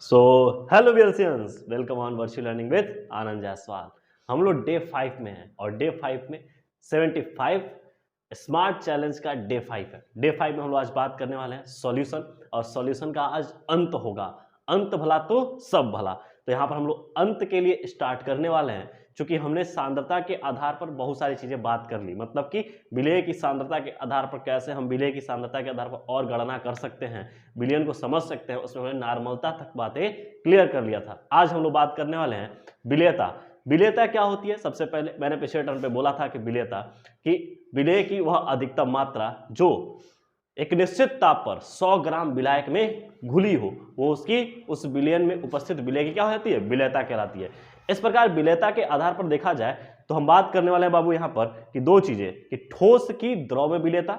सो hello वियर्सियंस, welcome on virtual learning with Anand Jaiswal. हम लोग डे 5 में हैं और डे 5 में 75 स्मार्ट चैलेंज का डे 5 है। डे 5 में हम लोग आज बात करने वाले हैं सॉल्यूशन, और सॉल्यूशन का आज अंत होगा। अंत भला तो सब भला। तो यहाँ पर हम लोग अंत के लिए स्टार्ट करने वाले हैं, क्योंकि हमने सांद्रता के आधार पर बहुत सारी चीजें बात कर ली। मतलब कि विलेय की सांद्रता के आधार पर कैसे हम विलेय की सांद्रता के आधार पर और गणना कर सकते हैं, विलयन को समझ सकते हैं, उसमें हमने नॉर्मलता तक बातें क्लियर कर लिया था। आज हम लोग बात करने वाले हैं विलेयता। विलेयता क्या होती है? सबसे पहले मैंने पिछले टर्म पे बोला था कि विलेयता कि विलेय की वह अधिकतम मात्रा जो एक निश्चित ताप पर 100 ग्राम विलायक में घुली हो, वो उसकी उस विलयन में उपस्थित विलेय की क्या हो जाती है? विलेयता कहलाती है। इस प्रकार विलेयता के आधार पर देखा जाए तो हम बात करने वाले हैं बाबू यहाँ पर कि दो चीजें, कि ठोस की द्रव में विलेयता,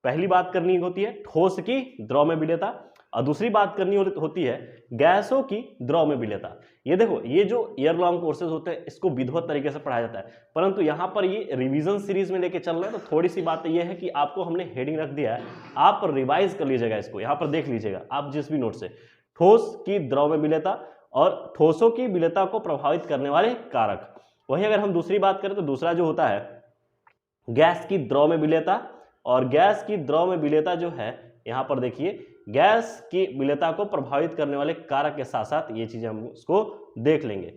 पहली बात करनी होती है ठोस की द्रव में विलेयता, और दूसरी बात करनी होती है गैसों की द्रव में विलेयता। ये देखो, ये जो ईयर लॉन्ग कोर्सेज होते हैं इसको विधिवत तरीके से पढ़ाया जाता है, परंतु यहाँ पर ये रिवीजन सीरीज में लेके चल रहे हैं। तो थोड़ी सी बात ये है कि आपको हमने हेडिंग रख दिया है, आप रिवाइज कर लीजिएगा इसको, यहाँ पर देख लीजिएगा आप जिस भी नोट से। ठोस की द्रव में विलेयता और ठोसों की विलेयता को प्रभावित करने वाले कारक। वहीं अगर हम दूसरी बात करें तो दूसरा जो होता है गैस की द्रव में विलेयता, और गैस की द्रव में विलेयता जो है यहाँ पर देखिए, गैस की विलेयता को प्रभावित करने वाले कारक के साथ साथ ये चीजें हम उसको देख लेंगे।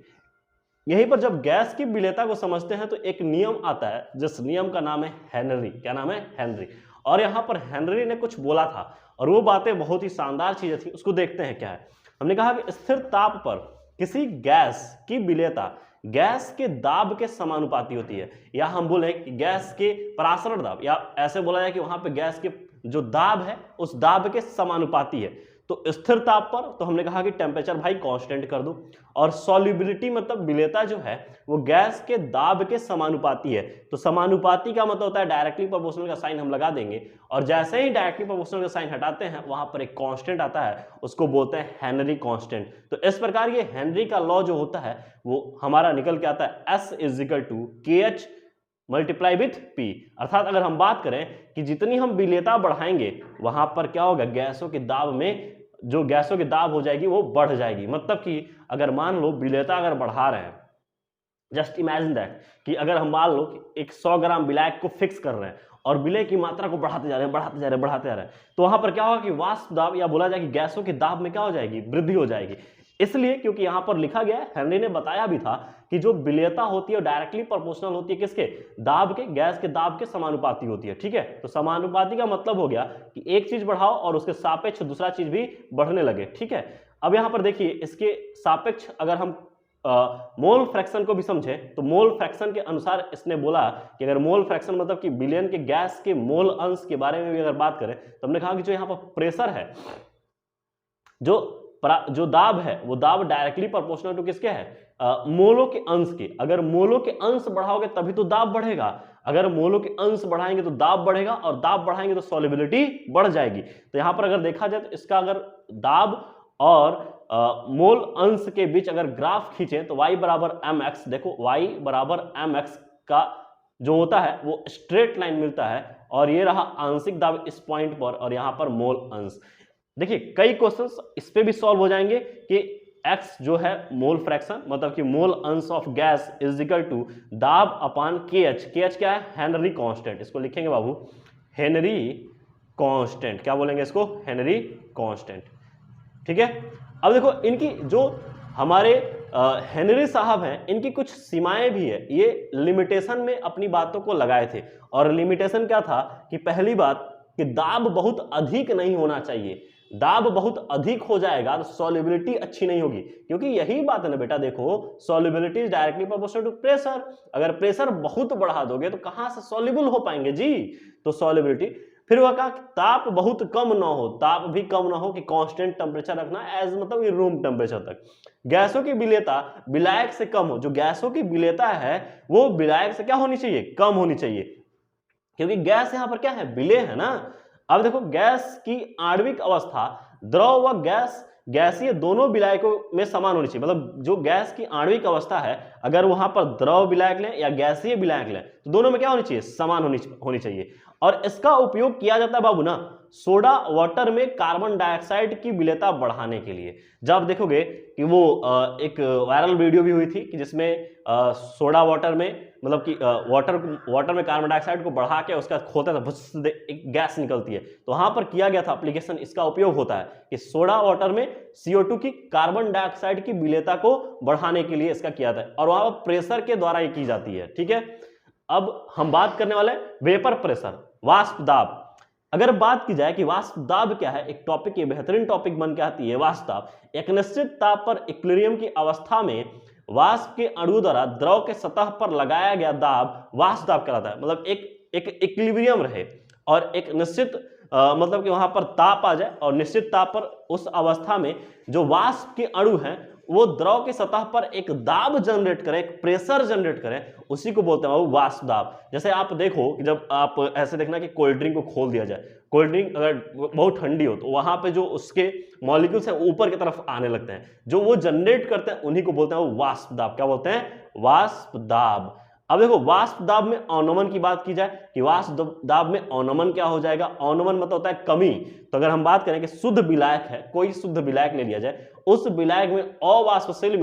यहीं पर जब गैस की विलेयता को समझते हैं तो एक नियम आता है, जिस नियम का नाम है हेनरी। क्या नाम है? हेनरी। और यहाँ पर हेनरी ने कुछ बोला था और वो बातें बहुत ही शानदार चीजें थी, उसको देखते हैं क्या है। हमने कहा कि स्थिर ताप पर किसी गैस की विलेयता गैस के दाब के समानुपाती होती है, या हम बोले कि गैस के परासरण दाब, या ऐसे बोला जाए कि वहां पे गैस के जो दाब है उस दाब के समानुपाती है। तो स्थिर ताप पर तो हमने कहा कि टेम्परेचर भाई कांस्टेंट कर दो, और सॉल्युबिलिटी मतलब विलेयता जो है वो गैस के दाब के समानुपाती है। तो समानुपाती का मतलब होता है डायरेक्टली प्रोपोर्शनल का साइन हम लगा देंगे, और जैसे ही डायरेक्टली प्रोपोर्शनल का साइन हटाते हैं वहां पर एक कांस्टेंट आता है, उसको बोलते हैं हेनरी कांस्टेंट। तो इस प्रकार ये हेनरी का लॉ जो होता है वो हमारा निकल के आता है S = KH multiply with P। अर्थात अगर हम बात करें कि जितनी हम विलेयता बढ़ाएंगे वहां पर क्या होगा, गैसों के दाब में जो गैसों की दाब हो जाएगी वो बढ़ जाएगी। मतलब कि अगर मान लो विलेयता अगर बढ़ा रहे हैं, जस्ट इमेजिन दैट कि अगर हम मान लो कि एक 100 ग्राम विलायक को फिक्स कर रहे हैं और विलेय की मात्रा को बढ़ाते जा रहे हैं, बढ़ाते जा रहे हैं, बढ़ाते जा रहे हैं, तो वहां पर क्या होगा कि वाष्प दाब, या बोला जाए कि गैसों के दाब में क्या हो जाएगी? वृद्धि हो जाएगी। इसलिए क्योंकि यहां पर लिखा गया है, हेनरी ने बताया भी था कि जो विलेयता होती है डायरेक्टली प्रोपोर्शनल होती है किसके? दाब के, गैस के दाब के समानुपाती होती है। ठीक है, तो समानुपाती का मतलब हो गया कि एक चीज बढ़ाओ और उसके सापेक्ष दूसरा चीज भी बढ़ने लगे। ठीक है, अब यहां पर देखिए इसके सापेक्ष अगर हम मोल फ्रैक्शन को भी समझे तो मोल फ्रैक्शन के अनुसार इसने बोला कि अगर मोल फ्रैक्शन मतलब कि विलयन के गैस के मोल अंश के बारे में भी अगर बात करें तो हमने कहा कि जो यहाँ पर प्रेशर है, जो दाब है वो दाब डायरेक्टली प्रोपोर्शनल टू किसके है? मोलों के अंश के। अगर मोलों के अंश बढ़ाओगे तभी तो दाब बढ़ेगा, अगर मोलों के अंश बढ़ाएंगे तो दाब बढ़ेगा, और दाब बढ़ाएंगे तो सॉल्युबिलिटी बढ़ जाएगी। तो यहां पर अगर देखा जाए तो इसका अगर दाब और मोल अंश के बीच अगर ग्राफ खींचे तो y = mx, देखो y = mx का जो होता है वो स्ट्रेट लाइन मिलता है, और ये रहा आंशिक दाब इस पॉइंट पर, और यहां पर मोल अंश। देखिए कई क्वेश्चंस इस पे भी सॉल्व हो जाएंगे कि x जो है मोल फ्रैक्शन मतलब कि मोल अंश ऑफ गैस = दाब अपॉन KH। KH क्या है? Henry constant. इसको लिखेंगे बाबू हेनरी कांस्टेंट। क्या बोलेंगे इसको? Henry constant. ठीक है, अब देखो इनकी जो हमारे हेनरी साहब हैं, इनकी कुछ सीमाएं भी है। ये लिमिटेशन में अपनी बातों को लगाए थे, और लिमिटेशन क्या था कि पहली बात कि दाब बहुत अधिक नहीं होना चाहिए। दाब बहुत अधिक हो जाएगा तो सॉल्युबिलिटी अच्छी नहीं होगी, क्योंकि यही बात है ना बेटा, देखो solubility is directly proportional to pressure. अगर प्रेशर बहुत बढ़ा दोगे तो कहां से सॉल्युबल हो पाएंगे जी? तो सॉल्युबिलिटी। फिर वह कहा ताप बहुत कम ना हो, ताप भी कम ना हो, कि कांस्टेंट टेम्परेचर रखना एज मतलब ये रूम टेम्परेचर तक। गैसों की विलेयता विलायक से कम हो, जो गैसों की विलेयता है वो विलायक से क्या होनी चाहिए? कम होनी चाहिए, क्योंकि गैस यहां पर क्या है? विलेय है ना। अब देखो गैस की आणविक अवस्था द्रव व गैसीय दोनों विलायकों में समान होनी चाहिए। मतलब जो गैस की आणविक अवस्था है, अगर वहां पर द्रव विलायक लें या गैसीय विलायक लें तो दोनों में क्या होनी चाहिए? समान होनी चाहिए। और इसका उपयोग किया जाता है बाबू ना सोडा वाटर में कार्बन डाइऑक्साइड की विलेयता बढ़ाने के लिए। जब आप देखोगे कि वो एक वायरल वीडियो भी हुई थी कि जिसमें सोडा वाटर में मतलब कि वाटर में कार्बन डाइऑक्साइड को बढ़ा के उसका खोलता है तो एक गैस निकलती है। तो वहां पर किया गया था एप्लीकेशन, इसका उपयोग होता है कि सोडा वाटर में CO2 की कार्बन डाइऑक्साइड की विलेयता को बढ़ाने के लिए इसका किया था और वहां पर प्रेशर के द्वारा ये की जाती है। ठीक है, अब हम बात करने वाले वेपर प्रेशर, वाष्प दाब। अगर बात की जाए कि वाष्प दाब क्या है, एक टॉपिक, ये बेहतरीन टॉपिक बन के आती है वाष्प दाब। एक निश्चित ताप पर इक्विलिब्रियम की अवस्था में वाष्प के अणु द्वारा द्रव के सतह पर लगाया गया दाब वाष्प दाब कहलाता है। मतलब एक इक्विलिब्रियम रहे और एक निश्चित मतलब कि वहां पर ताप आ जाए और निश्चित ताप पर उस अवस्था में जो वाष्प के अणु हैं वो द्रव की सतह पर एक दाब जनरेट करें, एक प्रेशर जनरेट करें, उसी को बोलते हैं वो वाष्प दाब। जैसे आप देखो कि जब आप ऐसे देखना कि कोल्ड ड्रिंक को खोल दिया जाए, कोल्ड ड्रिंक अगर बहुत ठंडी हो तो वहां पे जो उसके मॉलिक्यूल्स हैं ऊपर की तरफ आने लगते हैं, जो वो जनरेट करते हैं उन्हीं को बोलते हैं वो वाष्प दाब। क्या बोलते हैं? वाष्प दाब। अब देखो वाष्प दाब में अवनमन की बात की जाए कि वाष्प दाब में अवनमन क्या हो जाएगा? अवनमन मतलब होता है कमी। तो अगर हम बात करें कि शुद्ध विलायक है, कोई शुद्ध विलायक ले लिया जाए, उस विलायक में अवाष्पशील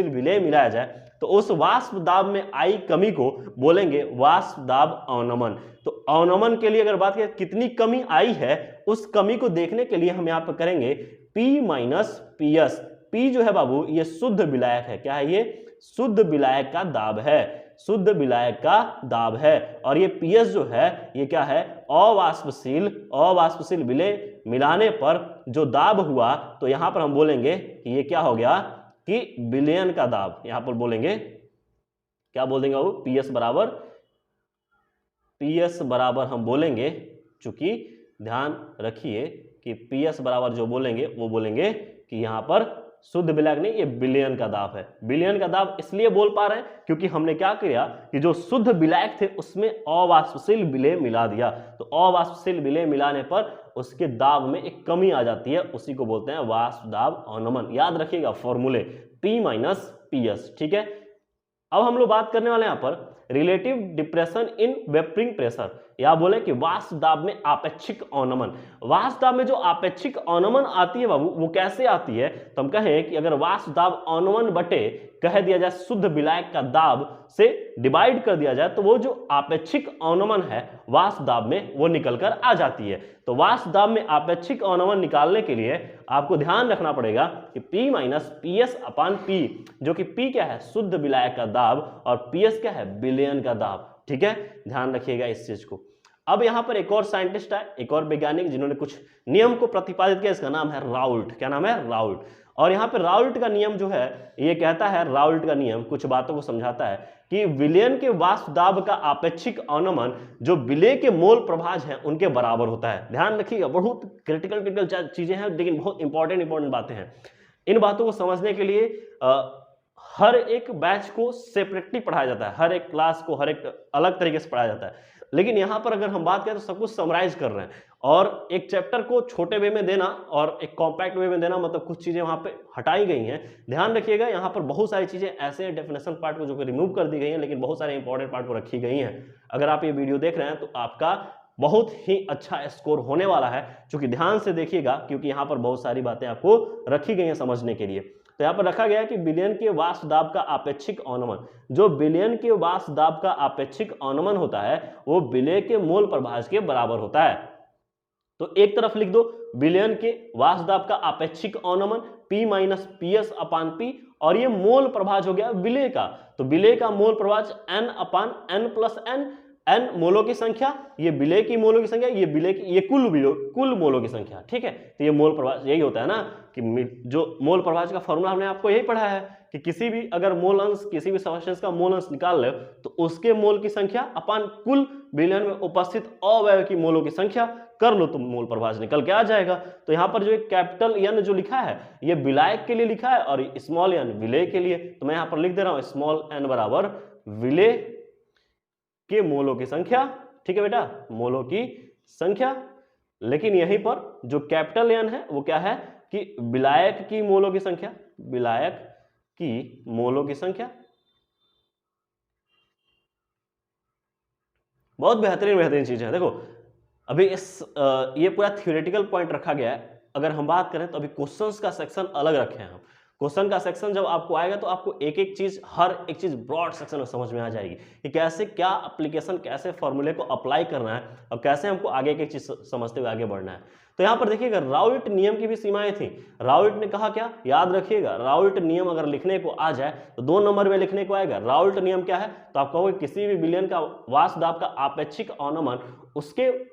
विलेय मिलाया जाए तो उस वाष्प दाब में आई कमी को बोलेंगे वाष्प दाब अवनमन। तो अवनमन के लिए अगर बात करें कितनी कमी आई है, उस कमी को देखने के लिए हम यहाँ पर करेंगे P माइनस PS। P जो है बाबू ये शुद्ध विलायक है। क्या है? ये शुद्ध विलायक का दाब है, शुद्ध विलायक का दाब है। और ये PS जो है ये क्या है? अवाष्पशील विलेय मिलाने पर जो दाब हुआ, तो यहां पर हम बोलेंगे कि ये क्या हो गया कि विलयन का दाब। यहां पर बोलेंगे क्या बोल देंगे बाबू? PS बराबर हम बोलेंगे, चूंकि ध्यान रखिए कि PS बराबर जो बोलेंगे वो बोलेंगे कि यहां पर शुद्ध विलायक नहीं, ये विलयन का दाब है। विलयन का दाब इसलिए बोल पा रहे हैं क्योंकि हमने क्या किया कि जो शुद्ध विलायक थे उसमें अवाष्पशील विलेय मिला दिया। तो अवाष्पशील विलेय मिलाने पर उसके दाब में एक कमी आ जाती है, उसी को बोलते हैं वाष्प दाब अवनमन। याद रखिएगा फॉर्मूले P माइनस PS। ठीक है, अब हम लोग बात करने वाले हैं यहाँ पर रिलेटिव डिप्रेशन इन वेपरिंग प्रेशर, या बोले कि वाष्प दाब में आपेक्षिक अवनमन। वाष्प दाब में जो आपेक्षिक अवनमन आती है बाबू वो कैसे आती है? तो हम कहें कि अगर वाष्प दाब अवनमन बटे कह दिया जाए शुद्ध विलायक का दाब से डिवाइड कर दिया जाए तो वो जो आपेक्षिक अवनमन है वाष्प दाब में वो निकल कर आ जाती है। तो वाष्प दाब में आपेक्षिक अवनमन निकालने के लिए आपको ध्यान रखना पड़ेगा कि P माइनस PS अपान P, जो कि P क्या है? शुद्ध विलायक का दाब और PS क्या है? विलयन का दाब। ठीक है, ध्यान रखिएगा इस चीज को। अब यहाँ पर एक और साइंटिस्ट है, एक और वैज्ञानिक जिन्होंने कुछ नियम को प्रतिपादित किया, इसका नाम है राउल्ट। क्या नाम है? राउल्ट। और यहाँ पे राउल्ट का नियम जो है ये कहता है, राउल्ट का नियम कुछ बातों को समझाता है कि विलयन के वाष्प दाब का आपेक्षिक अवनमन जो विलेय के मोल प्रभाज हैं उनके बराबर होता है। ध्यान रखिएगा, बहुत क्रिटिकल चीजें हैं लेकिन बहुत इंपॉर्टेंट बातें हैं। इन बातों को समझने के लिए हर एक बैच को सेपरेटली पढ़ाया जाता है, हर एक क्लास को हर एक अलग तरीके से पढ़ाया जाता है। लेकिन यहाँ पर अगर हम बात करें तो सब कुछ समराइज कर रहे हैं, और एक चैप्टर को छोटे वे में देना और एक कॉम्पैक्ट वे में देना, मतलब कुछ चीजें वहां पे हटाई गई हैं। ध्यान रखिएगा यहाँ पर बहुत सारी चीजें ऐसे हैं डेफिनेशन पार्ट को जो कि रिमूव कर दी गई हैं, लेकिन बहुत सारे इंपॉर्टेंट पार्ट को रखी गई हैं। अगर आप ये वीडियो देख रहे हैं तो आपका बहुत ही अच्छा स्कोर होने वाला है, क्योंकि ध्यान से देखिएगा क्योंकि यहाँ पर बहुत सारी बातें आपको रखी गई हैं समझने के लिए। तो यहाँ पर रखा गया है कि विलयन के वाष्प दाब का आपेक्षिक अवनमन, जो विलयन के वाष्प दाब का आपेक्षिक अवनमन होता है वो विलेय के मोल प्रभाज के बराबर होता है। तो एक तरफ लिख दो विलयन के वाष्प दाब का आपेक्षिक अवनमन P माइनस PS अपान P, और ये मोल प्रभाज हो गया विलेय का। तो विलेय का मोल प्रभाज N अपान N प्लस N, N मोलों की संख्या, ये विलेय की मोलों की संख्या, ये विलेय की, ये कुल मोलों की संख्या। ठीक है, तो ये मोल प्रभाज यही होता है ना कि जो मोल प्रभाज का फॉर्मूला हमने आपको यही पढ़ा है कि किसी भी अगर मोल अंश, किसी भी सब्सटेंस का मोल अंश निकाल ले तो उसके मोल की संख्या अपान कुल विलयन में उपस्थित अवयव की मोलों की संख्या कर लो तो मोल प्रभाज निकल के आ जाएगा। तो यहाँ पर जो एक कैपिटल N जो लिखा है ये विलायक के लिए लिखा है और स्मॉल n विलेय के लिए। तो मैं यहाँ पर लिख दे रहा हूँ स्मॉल n बराबर विलेय के मोलों की संख्या। ठीक है बेटा, मोलों की संख्या। लेकिन यहीं पर जो कैपिटल N है वो क्या है कि विलायक की मोलों की संख्या, विलायक की मोलों की संख्या, बहुत बेहतरीन बेहतरीन चीज़ें हैं। देखो अभी ये पूरा थ्योरेटिकल पॉइंट रखा गया है। अगर हम बात करें तो अभी क्वेश्चंस का सेक्शन अलग रखे हैं हम। क्वेश्चन का सेक्शन जब आपको आएगा तो आपको एक एक चीज, हर एक चीज ब्रॉड सेक्शन में समझ में आ जाएगी कि कैसे क्या एप्लीकेशन, कैसे फॉर्मूले को अप्लाई करना है और कैसे हमको आगे एक एक चीज समझते हुए आगे बढ़ना है। तो यहाँ पर देखिएगा राउल्ट नियम की भी सीमाएं थी। राउल्ट ने कहा क्या, याद रखिएगा, राउल्ट नियम अगर लिखने को आ जाए तो 2 नंबर में लिखने को आएगा। राउल्ट नियम क्या है, तो आप कहोगे किसी भी विलयन का वाष्प दाब का आपेक्षिक अवनमन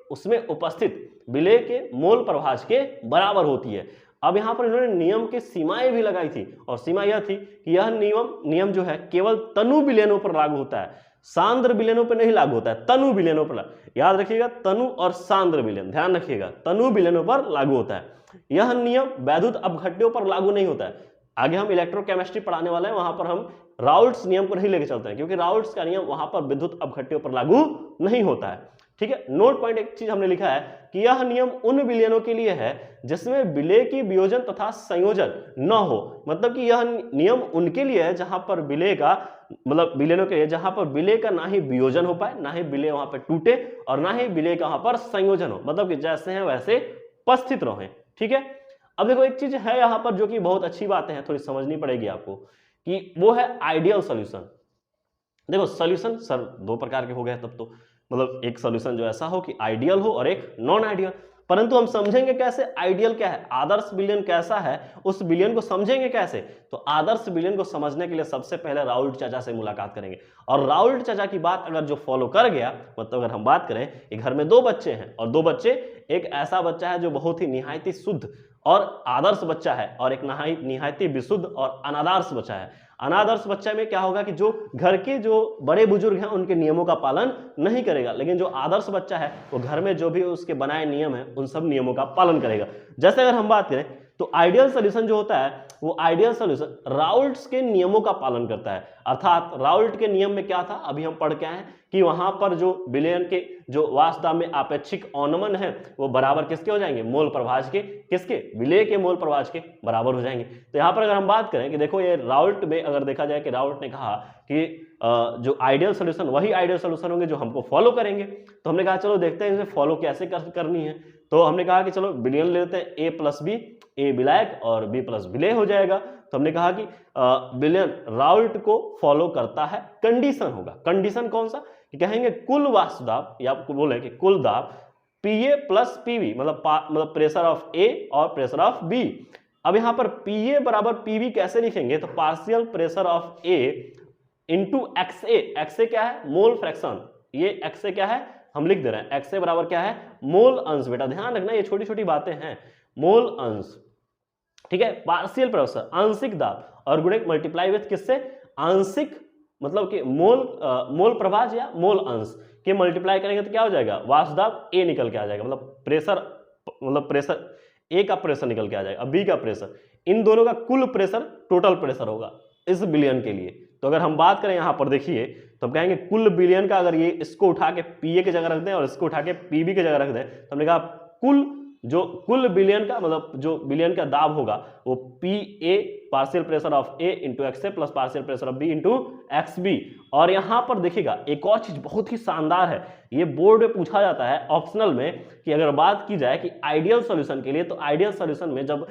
उसमें उपस्थित विलय के मोल प्रभाज के बराबर होती है। अब यहाँ पर इन्होंने नियम की सीमाएं भी लगाई थी और सीमा यह थी कि यह नियम जो है केवल तनु विलयनों पर लागू होता है, सांद्र विलयनों पर नहीं लागू होता है, तनु विलयनों पर। याद रखिएगा, तनु और सांद्र विलयन, ध्यान रखिएगा, तनु विलयनों पर लागू होता है। यह नियम वैद्युत अपघट्यों पर लागू नहीं होता है। आगे हम इलेक्ट्रोकेमिस्ट्री पढ़ाने वाले हैं, वहां पर हम राउल्ट्स नियम को नहीं लेके चलते हैं क्योंकि राउल्ट्स का नियम वहां पर विद्युत अपघट्यों पर लागू नहीं होता है। ठीक है, नोट पॉइंट एक चीज हमने लिखा है कि यह नियम उन विलयनों के लिए है जिसमें विलय की वियोजन तथा संयोजन न हो। मतलब कि यह नियम उनके लिए है जहां पर विलय का, मतलब विलयनों के लिए जहां पर विलय का ना ही वियोजन हो पाए, ना ही विलय वहां पर टूटे और ना ही विलय का वहां पर संयोजन हो, मतलब कि जैसे हैं वैसे उपस्थित रहे। ठीक है, अब देखो एक चीज है यहां पर जो कि बहुत अच्छी बातें हैं, थोड़ी समझनी पड़ेगी आपको, कि वो है आइडियल सॉल्यूशन। देखो सॉल्यूशन सर 2 प्रकार के हो गए तब तो, मतलब एक सॉल्यूशन जो ऐसा हो कि आइडियल हो और एक नॉन आइडियल। परंतु हम समझेंगे कैसे आइडियल क्या है, आदर्श विलयन कैसा है, उस विलयन को समझेंगे कैसे। तो आदर्श विलयन को समझने के लिए सबसे पहले राउल्ट चाचा से मुलाकात करेंगे और राउल्ट चाचा की बात अगर जो फॉलो कर गया, मतलब अगर हम बात करें कि घर में 2 बच्चे हैं और 2 बच्चे, एक ऐसा बच्चा है जो बहुत ही निहायती शुद्ध और आदर्श बच्चा है और एक निहायती विशुद्ध और अनादर्श बच्चा है। अनादर्श बच्चा में क्या होगा कि जो घर के जो बड़े बुजुर्ग हैं उनके नियमों का पालन नहीं करेगा, लेकिन जो आदर्श बच्चा है वो घर में जो भी उसके बनाए नियम है उन सब नियमों का पालन करेगा। जैसे अगर हम बात करें तो आइडियल सॉल्यूशन जो होता है वो आइडियल सॉल्यूशन राउल्ट्स के नियमों का पालन करता है। अर्थात राउल्ट के नियम में क्या था, अभी हम पढ़ के आए हैं कि वहां पर जो विलयन के जो वाष्प दाब में आपेक्षिक अवनमन है वो बराबर किसके हो जाएंगे, मोल प्रभाज के, किसके, विलय के मोल प्रभाज के बराबर हो जाएंगे। तो यहाँ पर अगर हम बात करें कि देखो ये राउल्ट में अगर देखा जाए कि राउल्ट ने कहा कि जो आइडियल सोल्यूशन वही आइडियल सोल्यूशन होंगे जो हमको फॉलो करेंगे। तो हमने कहा चलो देखते हैं इसे फॉलो कैसे करनी है। तो हमने कहा कि चलो विलयन ले लेते हैं ए प्लस बी, ए विलायक और बी प्लस विलय हो जाएगा। तो हमने कहा कि विलयन राउल्ट को फॉलो करता है, कंडीशन होगा, कंडीशन कौन सा कि कहेंगे कुल वाष्प दाब, या आपको बोले कि कुल दाब पीए प्लस पीवी, मतलब प्रेशर ऑफ ए और प्रेशर ऑफ बी। अब यहां पर पीए बराबर पीवी कैसे लिखेंगे, तो partial pressure of A into XA, XA क्या है, मोल फ्रैक्शन, ये एक्सए क्या है हम लिख दे रहे हैं, एक्सए बराबर क्या है, मोल अंश। बेटा ध्यान रखना ये छोटी छोटी बातें हैं, मोल अंश, ठीक है, पार्शियल प्रेशर आंशिक दाब और गुणित मल्टीप्लाई विथ किससे, आंशिक मतलब कि मोल प्रभाज या मोल अंश के मल्टीप्लाई करेंगे तो क्या हो जाएगा, वाष्प दाब ए निकल के आ जाएगा, मतलब प्रेशर ए का प्रेशर निकल के आ जाएगा, बी का प्रेशर, इन दोनों का कुल प्रेशर टोटल प्रेशर होगा इस विलयन के लिए। तो अगर हम बात करें यहां पर देखिए तो हम कहेंगे कुल विलयन का, अगर ये इसको उठा के पीए की जगह रख दें और इसको उठा के पीबी की जगह रख दें तो हमने कहा कुल विलयन का मतलब जो विलयन का दाब होगा वो P A partial pressure of A into X A plus partial pressure of B into X B. और यहां पर देखिएगा एक और चीज बहुत ही शानदार है, ये बोर्ड में पूछा जाता है ऑप्शनल में कि अगर बात की जाए कि आइडियल सॉल्यूशन के लिए, तो आइडियल सॉल्यूशन में जब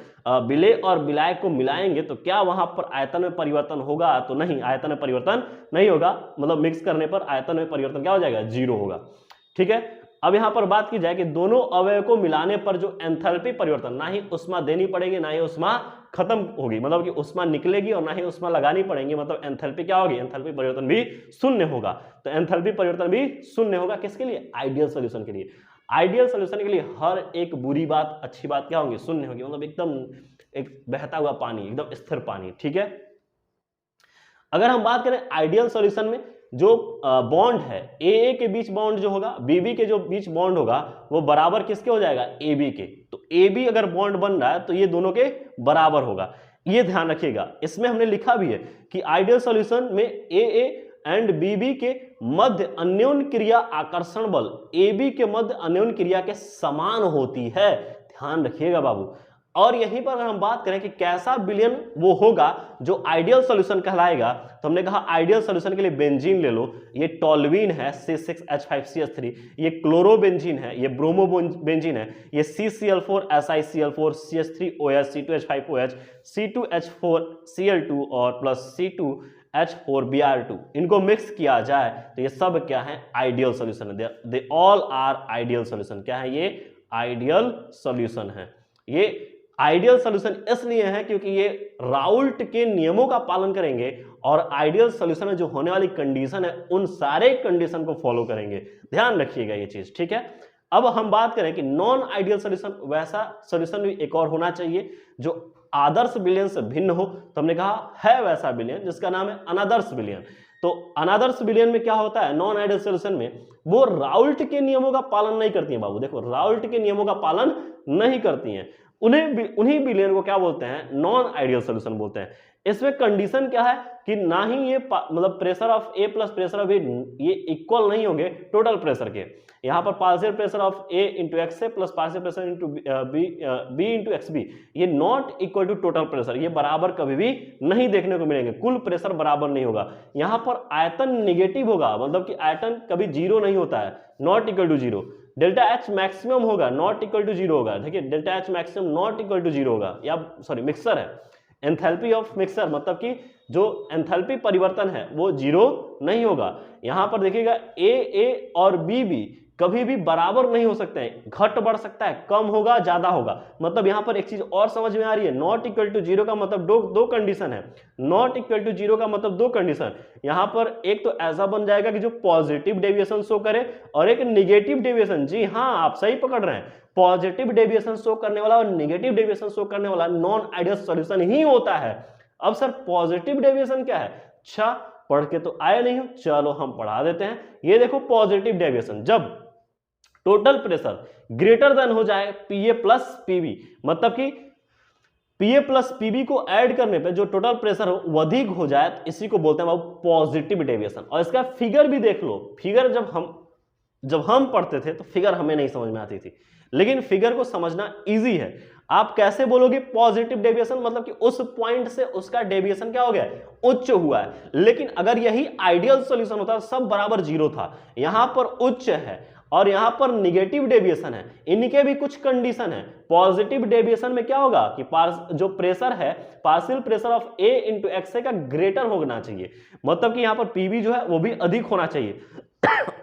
विलय और विलायक को मिलाएंगे तो क्या वहां पर आयतन में परिवर्तन होगा, तो नहीं, आयतन में परिवर्तन नहीं होगा, मतलब मिक्स करने पर आयतन में परिवर्तन क्या हो जाएगा, 0 होगा। ठीक है, अब यहां पर बात की जाए कि दोनों अवयव को मिलाने पर जो एंथैल्पी परिवर्तन, ना ही उष्मा देनी पड़ेगी ना ही उष्मा खत्म होगी, मतलब कि उष्मा निकलेगी और ना ही उष्मा लगानी पड़ेगी, मतलब एंथैल्पी क्या होगी, एंथैल्पी परिवर्तन भी शून्य होगा। तो एंथैल्पी परिवर्तन भी शून्य होगा किसके लिए, आइडियल सॉल्यूशन के लिए। आइडियल सॉल्यूशन के लिए हर एक बुरी बात अच्छी बात क्या होगी, शून्य होगी, मतलब एकदम एक बहता हुआ पानी, एकदम स्थिर पानी। ठीक है, अगर हम बात करें आइडियल सॉल्यूशन में जो बॉन्ड है ए के बीच बॉन्ड जो होगा, बीबी के जो बीच बॉन्ड होगा वो बराबर किसके हो जाएगा, ए बी के। तो ए बी अगर बॉन्ड बन रहा है तो ये दोनों के बराबर होगा, ये ध्यान रखिएगा। इसमें हमने लिखा भी है कि आइडियल सॉल्यूशन में ए एंड बीबी के मध्य अन्योन्य क्रिया आकर्षण बल ए बी के मध्य अन्योन्य क्रिया के समान होती है, ध्यान रखिएगा बाबू। और यहीं पर अगर हम बात करें कि कैसा विलयन वो होगा जो आइडियल सॉल्यूशन कहलाएगा, तो हमने कहा आइडियल सॉल्यूशन के लिए बेंजीन ले लो, ये टोल्यूइन है C6H5CH3, ये क्लोरोबेंजीन है, ये ब्रोमोबेंजीन है, ये CCl4 SiCl4 CH3OH C2H5OH C2H4Cl2 और प्लस C2H4Br2, इनको मिक्स किया जाए तो ये सब क्या है, आइडियल सॉल्यूशन है। They all are ideal solution. क्या है ये, आइडियल सॉल्यूशन है। ये आइडियल सॉल्यूशन इसलिए है क्योंकि ये राउल्ट के नियमों का पालन करेंगे और आइडियल सॉल्यूशन में जो होने वाली कंडीशन है उन सारे कंडीशन को फॉलो करेंगे। ध्यान रखिएगा ये चीज, ठीक है। अब हम बात करें कि नॉन आइडियल सॉल्यूशन, वैसा सॉल्यूशन भी एक और होना चाहिए जो आदर्श विलयन से भिन्न हो। तो हमने कहा है वैसा विलयन जिसका नाम है अनादर्श विलयन। तो अनादर्श विलयन में क्या होता है, नॉन आइडियल सॉल्यूशन में वो राउल्ट के नियमों का पालन नहीं करती है। बाबू देखो, राउल्ट के नियमों का पालन नहीं करती हैं, उन्हीं विलयन को क्या बोलते हैं, नॉन आइडियल सॉल्यूशन बोलते हैं। इसमें कंडीशन क्या है कि ना ही ये मतलब pressure of A plus pressure of B ये इक्वल नहीं होंगे टोटल प्रेशर के। यहाँ पर partial pressure of A into X A plus partial pressure into B into X B, ये not equal to total pressure, ये बराबर कभी भी नहीं देखने को मिलेंगे। कुल प्रेशर बराबर नहीं होगा। यहाँ पर आयतन निगेटिव होगा, मतलब कि आयतन कभी जीरो नहीं होता है, not equal to zero. Delta H maximum होगा, नॉट इक्वल टू जीरो होगा। देखिए delta H maximum not equal to zero होगा, या सॉरी मिक्सर है, एंथैल्पी ऑफ मिक्सर मतलब कि जो एंथैल्पी परिवर्तन है वो जीरो नहीं होगा। यहां पर देखिएगा ए और बी कभी भी बराबर नहीं हो सकते हैं, घट बढ़ सकता है, कम होगा ज्यादा होगा। मतलब यहां पर एक चीज और समझ में आ रही है, नॉट इक्वल टू जीरो का मतलब दो कंडीशन है। नॉट इक्वल टू जीरो का मतलब दो कंडीशन। यहां पर एक तो ऐसा बन जाएगा कि जो पॉजिटिव डेविएशन शो करे और एक निगेटिव डेविएशन। जी हाँ, आप सही पकड़ रहे हैं, पॉजिटिव डेविएशन शो करने वाला और निगेटिव डेविएशन शो करने वाला नॉन आइडियल सॉल्यूशन ही होता है। अब सर पॉजिटिव डेविएशन क्या है, अच्छा पढ़ के तो आए नहीं हो, चलो हम पढ़ा देते हैं। ये देखो पॉजिटिव डेविएशन, जब टोटल प्रेशर ग्रेटर देन हो जाए पीए प्लस पीबी, मतलब कि पीए प्लस पीबी को ऐड करने पे जो टोटल प्रेशर हो वो अधिक हो जाए, तो इसी को बोलते हैं बाबू पॉजिटिव डेविएशन। और इसका फिगर भी देख लो, फिगर जब हम पढ़ते थे तो फिगर हमें नहीं समझ में आती थी, लेकिन फिगर को समझना इजी है। आप कैसे बोलोगे पॉजिटिव डेविएशन, मतलब कि उस पॉइंट से उसका डेविएशन क्या हो गया, उच्च हुआ है। लेकिन अगर यही आइडियल सॉल्यूशन होता, सब बराबर जीरो था, यहां पर उच्च है और यहां पर निगेटिव डेविएशन है, इनके भी कुछ कंडीशन है। पॉजिटिव डेविएशन में क्या होगा कि जो प्रेशर है, partial pressure of A into x का ग्रेटर होना चाहिए, मतलब कि यहां पर पीबी जो है वो भी अधिक होना चाहिए।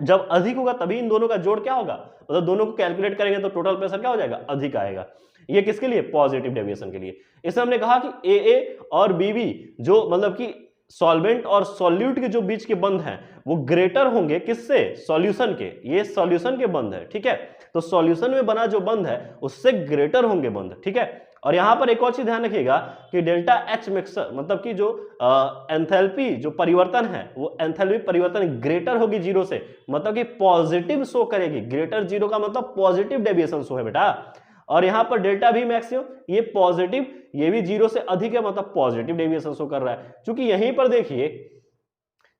जब अधिक होगा तभी इन दोनों का जोड़ क्या होगा, मतलब दोनों को कैलकुलेट करेंगे तो टोटल प्रेशर क्या हो जाएगा, अधिक आएगा। ये किसके लिए, पॉजिटिव डेविएशन के लिए। इसमें हमने कहा कि ए और बी जो मतलब कि सॉल्वेंट और सॉल्यूट के जो बीच के बंध हैं वो ग्रेटर होंगे किससे, सॉल्यूशन के। ये सॉल्यूशन के बंध है, ठीक है। तो सॉल्यूशन में बना जो बंध है उससे ग्रेटर होंगे बंध, ठीक है। और यहां पर एक और चीज ध्यान रखिएगा कि डेल्टा एच मिक्सर मतलब कि जो एंथैल्पी जो परिवर्तन है वो एंथैल्पी परिवर्तन ग्रेटर होगी जीरो से, मतलब कि पॉजिटिव शो करेगी। ग्रेटर जीरो का मतलब पॉजिटिव डेविएशन शो है बेटा। और यहां पर डेल्टा भी मैक्सिमम ये पॉजिटिव, ये भी जीरो से अधिक है, मतलब पॉजिटिव डेविएशन शो कर रहा है। क्योंकि यहीं पर देखिए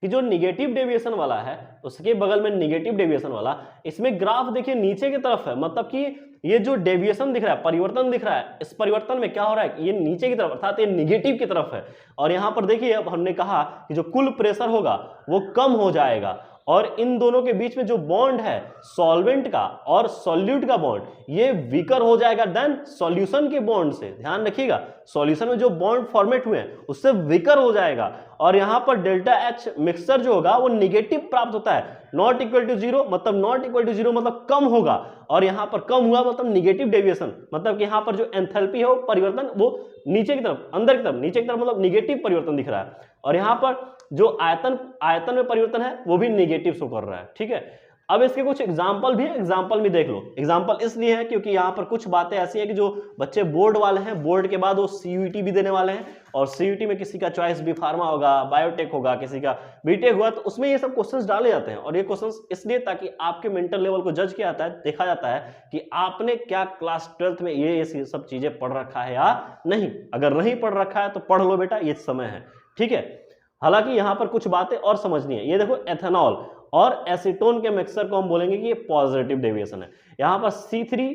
कि जो निगेटिव डेविएशन वाला है उसके बगल में निगेटिव डेविएशन वाला, इसमें ग्राफ देखिए नीचे की तरफ है, मतलब कि ये जो डेविएशन दिख रहा है, परिवर्तन दिख रहा है, इस परिवर्तन में क्या हो रहा है, ये नीचे की तरफ अर्थात ये निगेटिव की तरफ है। और यहां पर देखिए अब हमने कहा कि जो कुल प्रेशर होगा वो कम हो जाएगा और इन दोनों के बीच में जो बॉन्ड है सॉल्वेंट का और सॉल्यूट का बॉन्ड, ये वीकर हो जाएगा देन सॉल्यूशन के बॉन्ड से। ध्यान रखिएगा, सॉल्यूशन में जो बॉन्ड फॉर्मेट हुए हैं उससे वीकर हो जाएगा। और यहां पर डेल्टा एच मिक्सचर जो होगा वो निगेटिव प्राप्त होता है, नॉट इक्वल टू जीरो, मतलब नॉट इक्वल टू जीरो मतलब कम होगा। और यहां पर कम हुआ मतलब निगेटिव डेविएशन, मतलब कि यहां पर जो एंथैल्पी है वो परिवर्तन वो नीचे की तरफ, अंदर की तरफ, नीचे की तरफ मतलब निगेटिव परिवर्तन दिख रहा है। और यहां पर जो आयतन में परिवर्तन है वो भी निगेटिव शो कर रहा है, ठीक है। अब इसके कुछ एग्जांपल भी है, एग्जांपल भी देख लो। एग्जांपल इसलिए है क्योंकि यहां पर कुछ बातें ऐसी हैं कि जो बच्चे बोर्ड वाले हैं, बोर्ड के बाद वो सीयूईटी भी देने वाले हैं, और सीयूईटी में किसी का चॉइस बी फार्मा होगा, बायोटेक होगा, किसी का बीटेक होगा, तो उसमें ये सब क्वेश्चंस डाले जाते हैं। और ये क्वेश्चंस इसलिए ताकि आपके मेंटल लेवल को जज किया जाता है, देखा जाता है कि आपने क्या क्लास 12th में ये सब चीजें पढ़ रखा है या नहीं। अगर नहीं पढ़ रखा है तो पढ़ लो बेटा, ये समय है, ठीक है। हालांकि यहां पर कुछ बातें और समझनी है। ये देखो एथेनॉल और एसीटोन के मिक्सचर को हम बोलेंगे कि ये पॉजिटिव डेविएशन है। यहां पर C3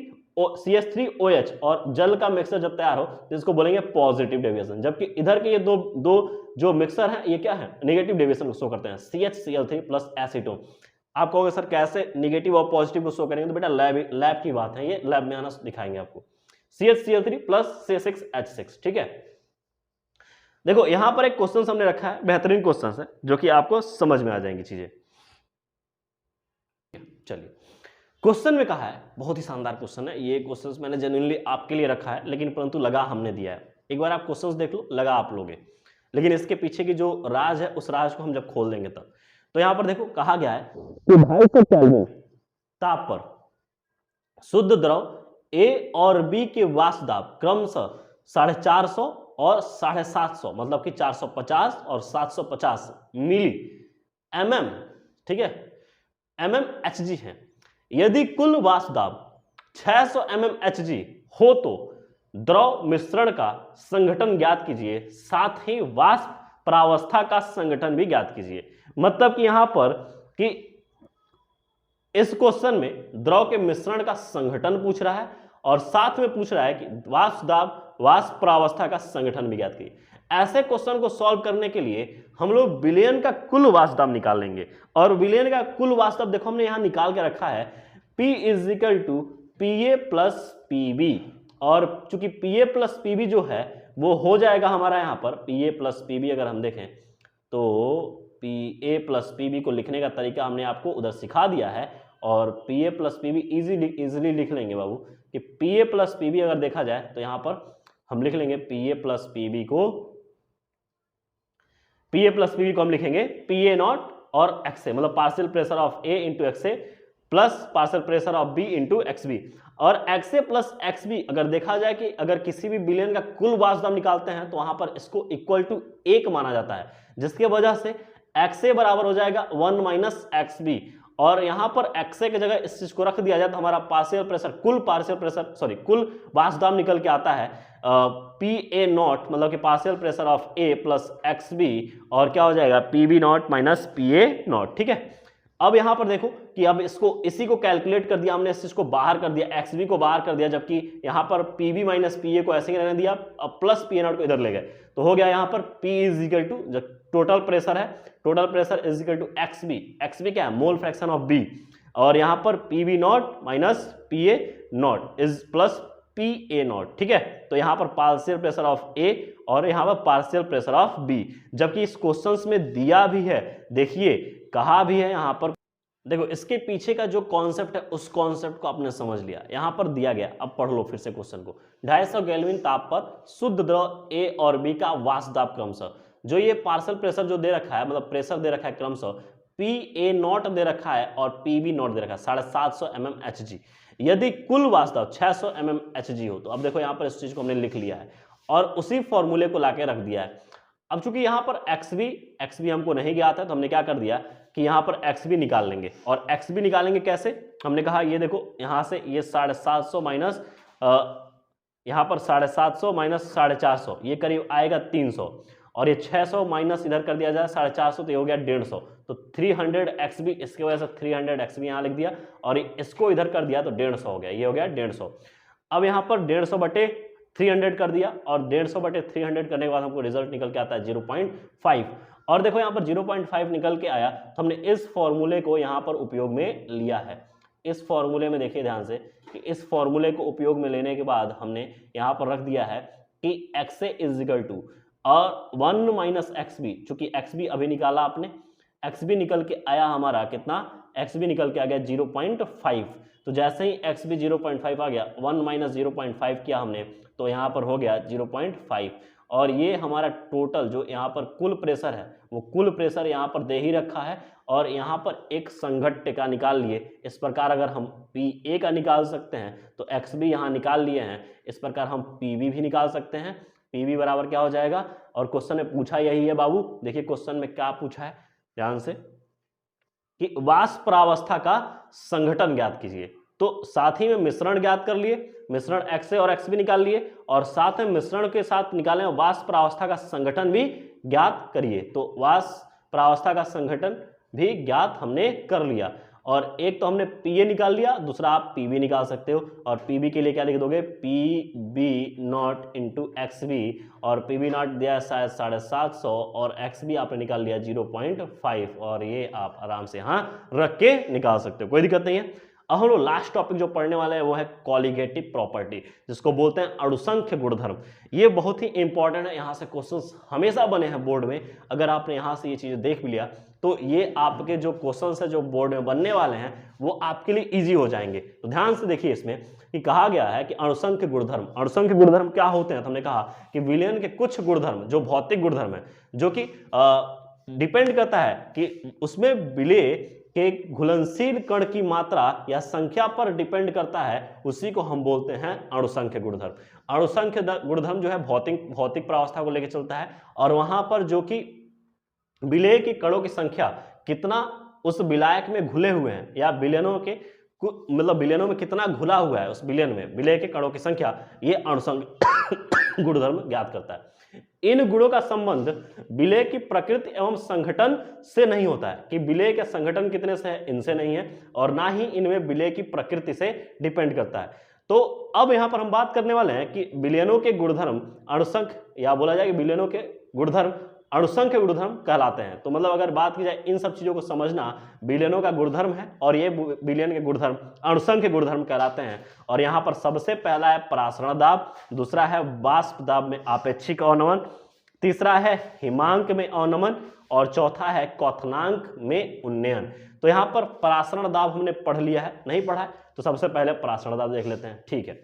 CH3OH और जल का मिक्सर जब तैयार हो तो इसको बोलेंगे पॉजिटिव डेविएशन, जबकि इधर के ये दो जो मिक्सर है ये क्या है, नेगेटिव डेविएशन को शो करते हैं, CHCl3 प्लस एसीटोन। आप कहोगे सर कैसे नेगेटिव और पॉजिटिव को शो करेंगे, तो बेटा लैब की बात है, ये लैब में आना दिखाएंगे आपको। CHCl3 प्लस C6H6, ठीक है। देखो यहां पर एक क्वेश्चन हमने रखा है, बेहतरीन क्वेश्चन है जो कि आपको समझ में आ जाएंगी चीजें। चलिए क्वेश्चन में कहा है, बहुत ही शानदार क्वेश्चन है ये, क्वेश्चन मैंने जेन्युइनली आपके लिए रखा है, लेकिन परंतु लगा हमने दिया है। एक बार आप क्वेश्चंस देख लो, लगा आप लोगे, लेकिन इसके पीछे की जो राज है उस राज को हम जब खोल देंगे तब। तो यहां पर देखो कहा गया है कि 250 केल्विन ताप पर शुद्ध द्रव A और B के वाष्प दाब क्रमशः 450 और 750, मतलब कि 450 और 750 मिली mm, ठीक है, mmHg है। यदि कुल वाष्प दाब 600 mmHg हो तो द्रव मिश्रण का संगठन ज्ञात कीजिए, साथ ही वाष्प प्रावस्था का संगठन भी ज्ञात कीजिए। मतलब कि यहां पर कि इस क्वेश्चन में द्रव के मिश्रण का संगठन पूछ रहा है और साथ में पूछ रहा है कि वाष्प दाब वाष्प प्रावस्था का संगठन भी ज्ञात कीजिए। ऐसे क्वेश्चन को सॉल्व करने के लिए हम लोग विलयन का कुल वाष्प दाब निकाल लेंगे, और विलयन का कुल वाष्प दाब देखो हमने यहां निकाल के रखा है, P = PA प्लस PB, और चूंकि PA प्लस PB जो है वो हो जाएगा हमारा यहां पर PA प्लस PB। अगर हम देखें तो PA प्लस PB को लिखने का तरीका हमने आपको उधर सिखा दिया है, और PA प्लस PB इजीली लिख लेंगे बाबू कि PA प्लस PB अगर देखा जाए तो यहां पर हम लिख लेंगे PA प्लस PB को हम लिखेंगे PA नॉट और XA, मतलब partial pressure of A into XA plus partial pressure of B into XB। और XA प्लस XB अगर देखा जाए कि अगर किसी भी विलयन का कुल वाष्प दाब निकालते हैं तो वहां पर इसको इक्वल टू 1 माना जाता है, जिसके वजह से XA बराबर हो जाएगा 1 माइनस XB, और यहां पर XA की जगह इस चीज को रख दिया जाए तो हमारा कुल वाष्प दाब निकल के आता है PA नॉट, मतलब कि partial pressure of A plus XB, और क्या हो जाएगा PB not minus PA not, ठीक है। अब यहां पर देखो कि अब इसी को कैलकुलेट कर दिया हमने, इस चीज को बाहर कर दिया, XB को बाहर कर दिया, जबकि यहां पर PB माइनस PA को ऐसे ही रहने दिया, अब प्लस PA नॉट को इधर ले गए, तो हो गया यहां पर P = जो टोटल प्रेशर है, टोटल प्रेशर = XB क्या है, मोल फ्रैक्शन ऑफ B, और यहां पर PB not minus PA not is plus PA not, ठीक है। तो यहां पर पार्शियल प्रेशर ऑफ A और यहां पर पार्शियल प्रेशर ऑफ B, जबकि इस क्वेश्चंस में दिया भी है, देखिए कहा भी है यहां पर, देखो इसके पीछे का जो कॉन्सेप्ट है उस कॉन्सेप्ट को आपने समझ लिया, यहां पर दिया गया। अब पढ़ लो फिर से क्वेश्चन को, 250 केल्विन ताप पर शुद्ध द्रव A और B का वाष्प दाब क्रमशः, जो ये पार्शियल प्रेशर जो दे रखा है, मतलब प्रेशर दे रखा है क्रमशः PA नॉट दे रखा है और PB नॉट दे रखा है 750 mmHg। यदि कुल वाष्प दाब 600 mmHg हो तो अब देखो यहां पर इस चीज को हमने लिख लिया है और उसी फॉर्मूले को लाके रख दिया है। अब चूंकि यहां पर XB हमको नहीं ज्ञात है तो हमने क्या कर दिया कि यहां पर XB निकाल लेंगे, और XB निकालेंगे कैसे, हमने कहा ये देखो यहां से ये 750 माइनस यहां पर 750 माइनस 450, ये करीब आएगा 300, और ये 600 माइनस इधर कर दिया जाए 450 तो ये हो गया 150, तो 300 XB, इसकी वजह से 300 XB यहां लिख दिया, और इसको इधर कर दिया तो 150 हो गया, ये हो गया 150। अब यहां पर 150 बटे 300 कर दिया, और 150 बटे 300 करने के बाद हमको रिजल्ट निकल के आता है 0.5, और देखो यहाँ पर 0.5 निकल के आया, तो हमने इस फॉर्मूले को यहाँ पर उपयोग में लिया है। इस फॉर्मूले में देखिए ध्यान से कि इस फॉर्मूले को उपयोग में लेने के बाद हमने यहाँ पर रख दिया है कि XA = और 1 माइनस XB, चूंकि XB अभी निकाला आपने, XB निकल के आया हमारा कितना, XB निकल के आ गया 0.5, तो जैसे ही XB 0.5 आ गया, 1 माइनस 0.5 किया हमने, तो यहाँ पर हो गया 0.5, और ये हमारा टोटल जो यहाँ पर कुल प्रेशर है वो कुल प्रेशर यहाँ पर दे ही रखा है, और यहाँ पर एक संघट्ट का निकाल लिए। इस प्रकार अगर हम PA का निकाल सकते हैं तो XB यहाँ निकाल लिए हैं, इस प्रकार हम PB भी निकाल सकते हैं। PB बराबर क्या हो जाएगा, और क्वेश्चन में पूछा यही है बाबू, देखिए क्वेश्चन में क्या पूछा है ध्यान से कि वाष्प प्रावस्था का संघटन ज्ञात कीजिए, तो साथ ही में मिश्रण ज्ञात कर लिए, मिश्रण XA और XB निकाल लिए, और साथ में मिश्रण के साथ निकाले वाष्प प्रावस्था का संगठन भी ज्ञात करिए। तो वाष्प प्रावस्था का संगठन भी ज्ञात हमने कर लिया, और एक तो हमने पी ए निकाल लिया, दूसरा आप पी बी निकाल सकते हो, और पी बी के लिए क्या लिख दोगे, P B naught into X B, और पी बी नॉट दिया शायद 750 और एक्स बी आपने निकाल लिया 0.5, और ये आप आराम से यहाँ रख के निकाल सकते हो, कोई दिक्कत नहीं है। अब हम लोग लास्ट टॉपिक जो पढ़ने वाले हैं वो है कॉलिगेटिव प्रॉपर्टी, जिसको बोलते हैं अणुसंख्य गुणधर्म। ये बहुत ही इंपॉर्टेंट है, यहाँ से क्वेश्चंस हमेशा बने हैं बोर्ड में। अगर आपने यहाँ से ये चीजें देख भी लिया तो ये आपके जो क्वेश्चंस है जो बोर्ड में बनने वाले हैं वो आपके लिए इजी हो जाएंगे। तो ध्यान से देखिए इसमें कि कहा गया है कि अणुसंख्य गुणधर्म, अणुसंख्य गुणधर्म क्या होते हैं, तो हमने कहा कि विलयन के कुछ गुणधर्म जो भौतिक गुणधर्म है, जो कि डिपेंड करता है कि उसमें विलय के घुलनशील कण की मात्रा या संख्या पर डिपेंड करता है, उसी को हम बोलते हैं अणुसंख्य गुणधर्म। अणुसंख्य गुणधर्म जो है भौतिक प्रावस्था को लेकर चलता है, और वहां पर जो कि विलय के कणों की संख्या कितना उस विलायक में घुले हुए हैं, या विलयनों के मतलब विलयनों में कितना घुला हुआ है उस विलयन में, विलय के कणों की संख्या, ये अणुसंख्य गुणधर्म ज्ञात करता है। इन गुणों का संबंध विलय की प्रकृति एवं संगठन से नहीं होता है, कि विलय के संगठन कितने से है, इनसे नहीं है, और ना ही इनमें विलय की प्रकृति से डिपेंड करता है। तो अब यहां पर हम बात करने वाले हैं कि विलयनों के गुणधर्म अणुसंख्य, या बोला जाए कि विलयनों के गुणधर्म अणुसंख्य गुणधर्म कहलाते हैं। तो मतलब अगर बात की जाए इन सब चीजों को समझना, विलयनों का गुणधर्म है और ये विलयन के गुणधर्म अणुसंख्य गुणधर्म कहलाते हैं। और यहाँ पर सबसे पहला है परासरण दाब, दूसरा है वाष्प दाब में आपेक्षिक अवनमन, तीसरा है हिमांक में अवनमन, और चौथा है क्वथनांक में उन्नयन। तो यहाँ पर परासरण दाब हमने पढ़ लिया है, नहीं पढ़ा है तो सबसे पहले परासरण दाब देख लेते हैं। ठीक है,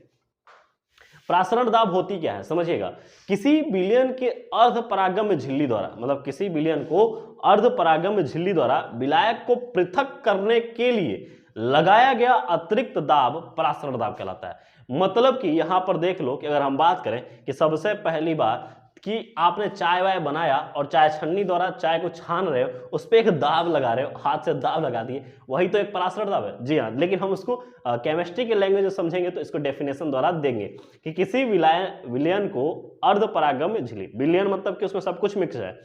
परासरण दाब होती क्या है समझिएगा, किसी विलयन के अर्धपरागम्य झिल्ली द्वारा, मतलब किसी विलयन को अर्धपरागम्य झिल्ली द्वारा विलायक को पृथक करने के लिए लगाया गया अतिरिक्त दाब परासरण दाब कहलाता है। मतलब कि यहां पर देख लो कि अगर हम बात करें कि सबसे पहली बात कि आपने चाय वाय बनाया और चाय छन्नी द्वारा चाय को छान रहे हो, उस पर एक दाब लगा रहे हो, हाथ से दाब लगा दिए, वही तो एक परासरण दाब है। जी हाँ, लेकिन हम उसको केमिस्ट्री के लैंग्वेज में समझेंगे तो इसको डेफिनेशन द्वारा देंगे कि किसी विलयन को अर्धपरागम्य झिल्ली, विलयन मतलब कि उसमें सब कुछ मिक्स है,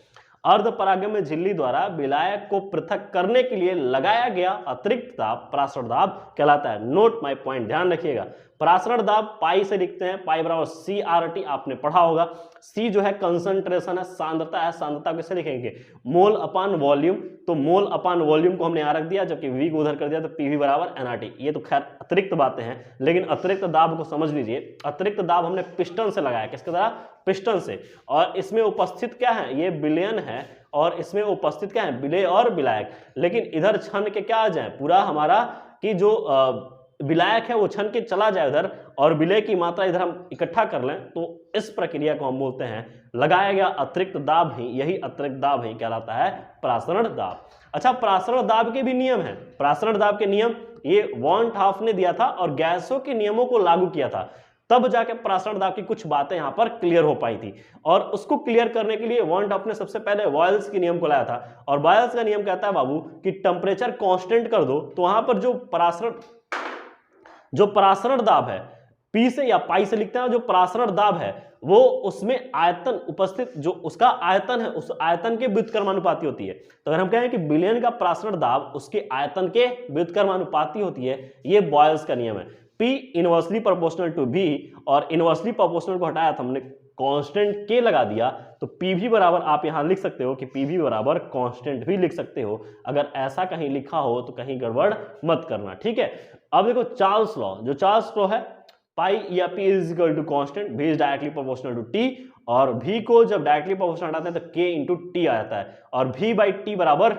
अर्धपरागम्य झिल्ली द्वारा विलायक को पृथक करने के लिए लगाया गया अतिरिक्त दाब परासरण दाब कहलाता है। नोट माय पॉइंट, ध्यान रखिएगा। परासरण दाब पाई से लिखते हैं, पाई बराबर CRT, आपने पढ़ा होगा। C जो है कंसंट्रेशन है, सांद्रता है, सांद्रता कैसे लिखेंगे, मोल अपान वॉल्यूम, तो मोल अपान वॉल्यूम को हमने यहाँ रख दिया, जबकि V को उधर कर दिया, तो PV बराबर nRT। ये तो खैर अतिरिक्त बातें हैं, लेकिन अतिरिक्त दाब को समझ लीजिए। अतिरिक्त दाब हमने पिस्टन से लगाया, किसके द्वारा, पिस्टन से, और इसमें उपस्थित क्या है, ये विलयन है, और इसमें उपस्थित क्या है, विलय और विलायक। लेकिन इधर छन के क्या आ जाए, पूरा हमारा कि जो विलायक है वो छन के चला जाए उधर, और विलय की मात्रा इधर हम इकट्ठा कर लें, तो इस प्रक्रिया को हम बोलते हैं लगाया गया अतिरिक्त दाब ही, यही अतिरिक्त दाब ही कहलाता है परासरण दाब। अच्छा, परासरण दाब के भी नियम हैं। परासरण दाब के नियम ये वॉन टॉफ ने दिया था और गैसों के नियमों को लागू किया था, तब जाके परासरण दाब की कुछ बातें यहां पर क्लियर हो पाई थी। और उसको क्लियर करने के लिए वॉन टॉफ ने सबसे पहले बॉयल्स के नियम को लाया था, और बॉयल्स का नियम कहता है बाबू कि टेम्परेचर कांस्टेंट कर दो, तो वहां पर जो परासरण दाब है, पी से या पाई से लिखते हैं, जो परासरण दाब है वो उसमें आयतन उपस्थित, जो उसका आयतन है उस आयतन के व्युत्क्रमानुपाती होती है। तो अगर हम कहें कि विलयन का परासरण दाब उसके आयतन के व्युत्क्रमानुपाती होती है, ये बॉयल्स का नियम है। P inversely proportional to V, और इनवर्सली प्रोपोर्शनल को हटाया था हमने, कांस्टेंट K लगा दिया, तो PV बराबर आप यहां लिख सकते हो कि PV बराबर कांस्टेंट भी लिख सकते हो। अगर ऐसा कहीं लिखा हो तो कहीं गड़बड़ मत करना, ठीक है। अब देखो चार्ल्स लॉ, जो चार्ल्स लॉ है, पाई या P is equal to constant, V is directly proportional to T, और V को जब डायरेक्टली प्रोपोर्शनल हटाते हैं तो K इंटू T आ जाता है, और V बाई T बराबर,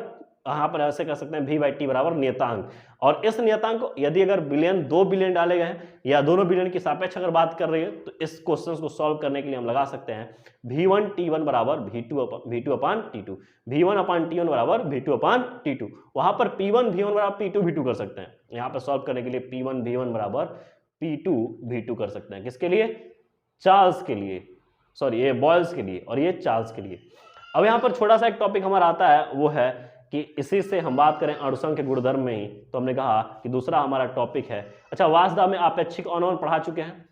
यहाँ पर ऐसे कर सकते हैं V बाई T बराबर नियतांक। और इस नियतांक को यदि अगर बिलियन, 2 बिलियन डाले गए हैं या दोनों बिलियन की सापेक्ष अगर बात कर रही है, तो इस क्वेश्चन को सॉल्व करने के लिए हम लगा सकते हैं V1 T1 बराबर V2 अपान T2, V1 अपान T1 बराबर V2 अपान T2। वहां पर P1 V1 बराबर P2 V2 कर सकते हैं। यहाँ पर सॉल्व करने के लिए P1 V1 बराबर P2 V2 कर सकते हैं। किसके लिए, चार्ल्स के लिए, सॉरी ये बॉयल्स के लिए, और ये चार्ल्स के लिए। अब यहाँ पर छोटा सा एक टॉपिक हमारा आता है, वो है कि इसी से हम बात करें अणुसंख्य गुणधर्म में ही, तो हमने कहा कि दूसरा हमारा टॉपिक है, अच्छा वाष्प दाब में आपेक्षिक अवनमन पढ़ा चुके हैं,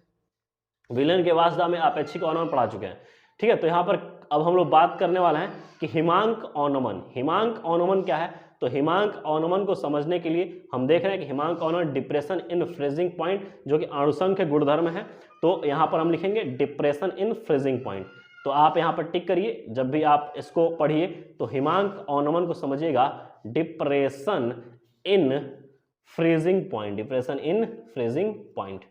विलयन के वाष्प दाब में आपेक्षिक अवनमन पढ़ा चुके हैं, ठीक है। तो यहाँ पर अब हम लोग बात करने वाले हैं कि हिमांक अवनमन। हिमांक अवनमन क्या है, तो हिमांक अवनमन को समझने के लिए हम देख रहे हैं कि हिमांक अवनमन डिप्रेशन इन फ्रीजिंग पॉइंट जो कि अणुसंख्य गुणधर्म है, तो यहाँ पर हम लिखेंगे डिप्रेशन इन फ्रीजिंग पॉइंट। तो आप यहाँ पर टिक करिए, जब भी आप इसको पढ़िए तो हिमांक अवनमन को समझिएगा depression in freezing point, depression in freezing point.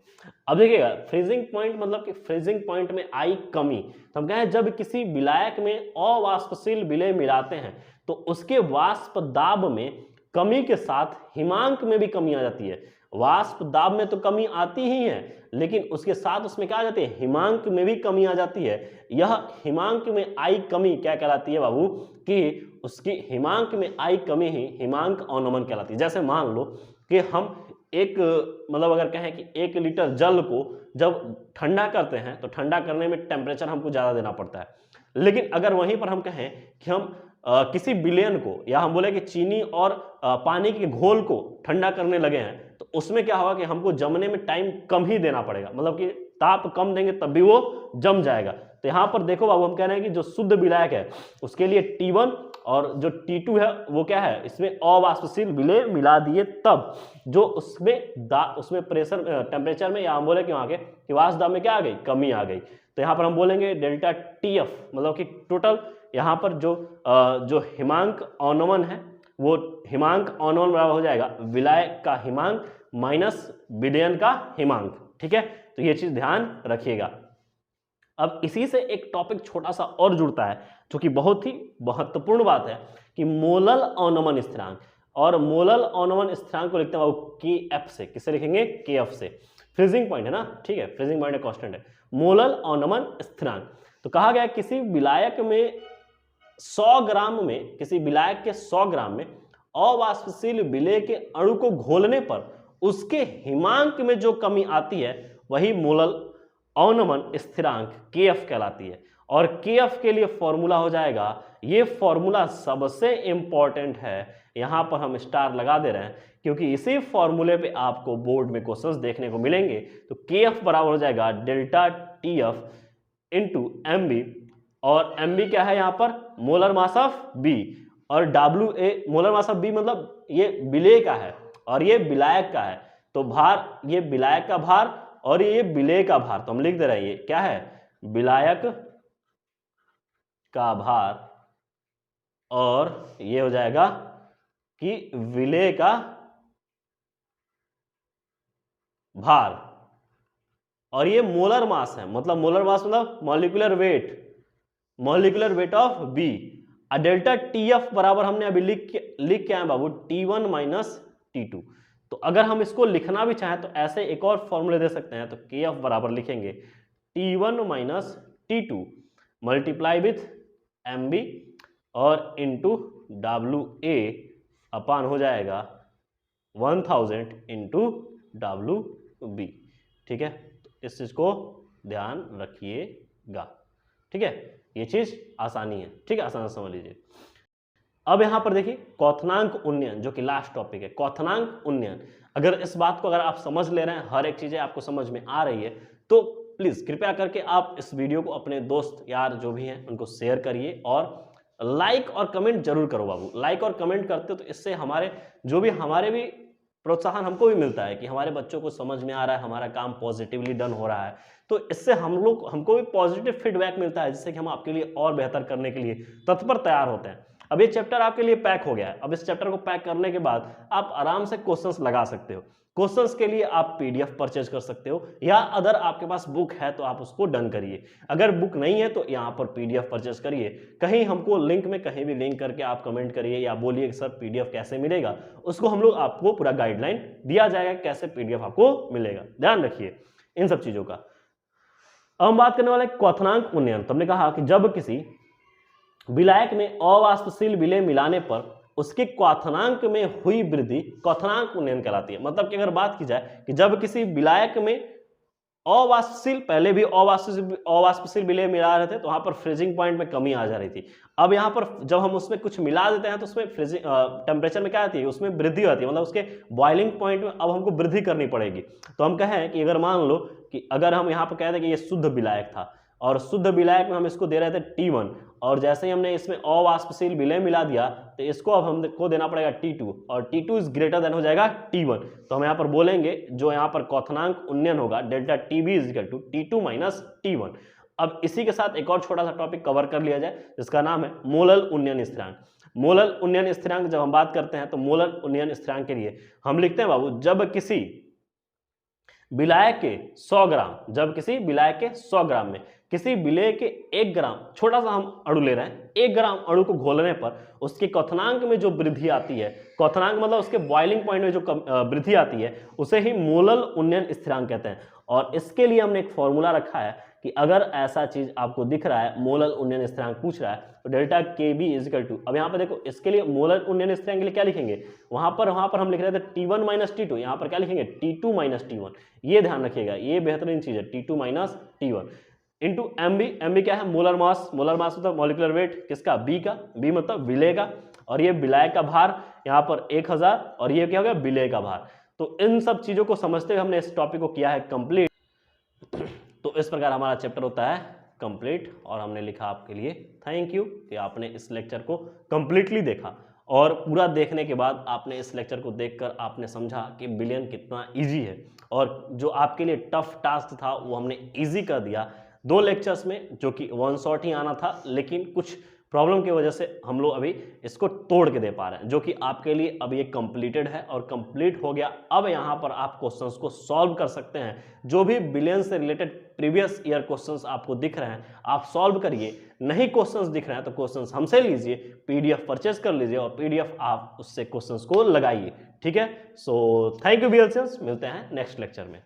अब देखिएगा फ्रीजिंग पॉइंट मतलब कि फ्रीजिंग पॉइंट में आई कमी, तो हम कहें जब किसी विलायक में अवाष्पशील विलेय मिलाते हैं तो उसके वाष्प दाब में कमी के साथ हिमांक में भी कमी आ जाती है। वाष्प दाब में तो कमी आती ही है, लेकिन उसके साथ उसमें क्या आ जाती है, हिमांक में भी कमी आ जाती है। यह हिमांक में आई कमी क्या कहलाती है बाबू, कि उसकी हिमांक में आई कमी ही हिमांक अवनमन कहलाती है। जैसे मान लो कि हम एक मतलब अगर कहें कि 1 लीटर जल को जब ठंडा करते हैं तो ठंडा करने में टेम्परेचर हमको ज़्यादा देना पड़ता है, लेकिन अगर वहीं पर हम कहें कि हम किसी विलयन को या हम बोले कि चीनी और पानी के घोल को ठंडा करने लगे हैं तो उसमें क्या होगा कि हमको जमने में टाइम कम ही देना पड़ेगा, मतलब कि ताप कम देंगे तब भी वो जम जाएगा। तो यहाँ पर देखो बाबू हम कह रहे हैं कि जो शुद्ध विलायक है उसके लिए T1 और जो T2 है वो क्या है, इसमें अवाष्पशील विलेय मिला दिए तब जो उसमें प्रेशर टेम्परेचर में या हम बोले कि वहाँ के वाष्प दाब में क्या आ गई, कमी आ गई। तो यहाँ पर हम बोलेंगे डेल्टा TF मतलब कि टोटल यहाँ पर जो हिमांक अवनमन है वो हिमांक अवनमन बराबर हो जाएगा विलायक का हिमांक माइनस विलयन का हिमांक। ठीक है, तो ये चीज ध्यान रखिएगा। अब इसी से एक टॉपिक छोटा सा और जुड़ता है जो कि बहुत ही महत्वपूर्ण बात है कि मोलल अवनमन स्थिरांक, और मोलल अवनमन स्थिरांक को लिखते हैं बाबू KF से। किससे लिखेंगे, KF से। फ्रीजिंग पॉइंट है ना, ठीक है, फ्रीजिंग पॉइंट कांस्टेंट है। मोलल अवनमन स्थिरांक, तो कहा गया किसी विलायक में 100 ग्राम में, किसी विलायक के 100 ग्राम में अवाष्पशील विलेय के अणु को घोलने पर उसके हिमांक में जो कमी आती है वही मोलल अवनमन स्थिरांक KF कहलाती है। और KF के लिए फॉर्मूला हो जाएगा, ये फॉर्मूला सबसे इंपॉर्टेंट है, यहां पर हम स्टार लगा दे रहे हैं क्योंकि इसी फॉर्मूले पे आपको बोर्ड में क्वेश्चंस देखने को मिलेंगे। तो KF बराबर हो जाएगा डेल्टा TF इंटू MB, और MB क्या है यहाँ पर, मोलर मास ऑफ B, और WA molar mass of B मतलब ये विलेय का है और ये विलायक का है। तो भार, ये विलायक का भार और ये विलेय का भार, तो हम लिख दे रहे हैं ये क्या है, विलायक का भार, और ये हो जाएगा कि विलेय का भार, और ये मोलर मास है, मतलब मोलर मास मतलब molecular weight, molecular weight of B। Delta TF बराबर हमने अभी लिख के आए बाबू T1 माइनस T2। तो अगर हम इसको लिखना भी चाहें तो ऐसे एक और फॉर्मूले दे सकते हैं, तो KF बराबर लिखेंगे T1 minus T2 multiply with MB और इंटू WA अपान हो जाएगा 1000 इंटू WB। ठीक है, तो इस चीज को ध्यान रखिएगा। ठीक है, ये चीज आसानी है, ठीक है, आसान से समझ लीजिए। अब यहां पर देखिए क्वथनांक उन्नयन जो कि लास्ट टॉपिक है, क्वथनांक उन्नयन। अगर इस बात को अगर आप समझ ले रहे हैं, हर एक चीजें आपको समझ में आ रही है, तो प्लीज कृपया करके आप इस वीडियो को अपने दोस्त यार जो भी हैं उनको शेयर करिए और लाइक और कमेंट जरूर करो बाबू। लाइक और कमेंट करते हो तो इससे हमारे जो भी हमारे भी प्रोत्साहन हमको भी मिलता है कि हमारे बच्चों को समझ में आ रहा है, हमारा काम पॉजिटिवली डन हो रहा है, तो इससे हमको भी पॉजिटिव फीडबैक मिलता है, जिससे कि हम आपके लिए और बेहतर करने के लिए तत्पर तैयार होते हैं। अब ये चैप्टर आपके लिए पैक हो गया है। अब इस चैप्टर को पैक करने के बाद आप आराम से क्वेश्चंस लगा सकते हो। क्वेश्चंस के लिए आप PDF परचेज कर सकते हो, या अगर आपके पास बुक है तो आप उसको डन करिए। अगर बुक नहीं है तो यहाँ पर PDF परचेज करिए। कहीं हमको लिंक में कहीं भी लिंक करके आप कमेंट करिए या बोलिए कि सर PDF कैसे मिलेगा, उसको हम लोग आपको पूरा गाइडलाइन दिया जाएगा कैसे PDF आपको मिलेगा। ध्यान रखिए इन सब चीजों का। अब हम बात करने वाले क्वथनांक उन्नयन। तो हमने कहा कि जब किसी विलायक में अवाष्पशील विलेय मिलाने पर उसके क्वथनांक में हुई वृद्धि क्वथनांक उन्नयन कहलाती है। मतलब कि अगर बात की जाए कि जब किसी विलायक में अवाष्पशील, पहले भी अवाष्पशील विलेय मिला रहे थे तो वहां पर फ्रीजिंग पॉइंट में कमी आ जा रही थी। अब यहाँ पर जब हम उसमें कुछ मिला देते हैं तो उसमें फ्रीजिंग टेम्परेचर में क्या आती है, उसमें वृद्धि आती है, मतलब उसके बॉइलिंग पॉइंट में अब हमको वृद्धि करनी पड़ेगी। तो हम कहें कि अगर मान लो कि अगर हम यहाँ पर कह दें कि ये शुद्ध विलायक था और शुद्ध विलायक में हम इसको दे रहे थे T1 और जैसे ही हमने इसमें अवाष्पशील विलय मिला दिया तो इसको अब हमको देना पड़ेगा T2 और T2 इज ग्रेटर देन हो जाएगा T1। तो हम यहाँ पर बोलेंगे जो यहाँ पर क्वथनांक उन्नयन होगा delta TB is equal to T2 minus T1। अब इसी के साथ एक और छोटा सा टॉपिक कवर कर लिया जाए जिसका नाम है मोलल उन्नयन स्थिरांक। मोलल उन्नयन स्थिरांक जब हम बात करते हैं तो मोलल उन्नयन स्थिरांक के लिए हम लिखते हैं बाबू, जब किसी विलायक के 100 ग्राम, जब किसी विलायक के 100 ग्राम में किसी विलेय के 1 ग्राम, छोटा सा हम अणु ले रहे हैं, 1 ग्राम अणु को घोलने पर उसके क्वथनांक में जो वृद्धि आती है, क्वथनांक मतलब उसके बॉइलिंग पॉइंट में जो वृद्धि आती है उसे ही मोलल उन्नयन स्थिरांक कहते हैं। और इसके लिए हमने एक फॉर्मूला रखा है कि अगर ऐसा चीज आपको दिख रहा है, मोलल उन्नयन स्थिरांक पूछ रहा है, तो delta KB is equal to, अब यहाँ पर देखो इसके लिए मोलल उन्नयन स्थिरांक के लिए क्या लिखेंगे, वहां पर हम लिख रहे थे T1 माइनस T2, यहाँ पर क्या लिखेंगे T2 माइनस T1। ये ध्यान रखिएगा, ये बेहतरीन चीज है, T2 minus T1 into MB क्या है, मोलर मास, मोलर मास मतलब मॉलिक्यूलर वेट किसका, B का, B मतलब विलेय का, और ये विलायक का भार यहाँ पर 1000 और ये क्या हो गया विलेय का भार। तो इन सब चीजों को समझते हुए हमने इस टॉपिक को किया है कंप्लीट। तो इस प्रकार हमारा चैप्टर होता है कंप्लीट और हमने लिखा आपके लिए थैंक यू कि आपने इस लेक्चर को कंप्लीटली देखा और पूरा देखने के बाद आपने इस लेक्चर को देखकर आपने समझा कि बिलियन कितना इजी है और जो आपके लिए टफ टास्क था वो हमने इजी कर दिया 2 लेक्चर्स में, जो कि 1 शॉट ही आना था, लेकिन कुछ प्रॉब्लम की वजह से हम लोग अभी इसको तोड़ के दे पा रहे हैं, जो कि आपके लिए अब ये कंप्लीटेड है और कंप्लीट हो गया। अब यहाँ पर आप क्वेश्चंस को सॉल्व कर सकते हैं, जो भी बिलियन से रिलेटेड प्रीवियस ईयर क्वेश्चंस आपको दिख रहे हैं आप सॉल्व करिए, नहीं क्वेश्चंस दिख रहे हैं तो क्वेश्चंस हमसे लीजिए, PDF परचेज कर लीजिए और PDF आप उससे क्वेश्चंस को लगाइए, ठीक है। सो थैंक यू बियल्सियंस, मिलते हैं नेक्स्ट लेक्चर में।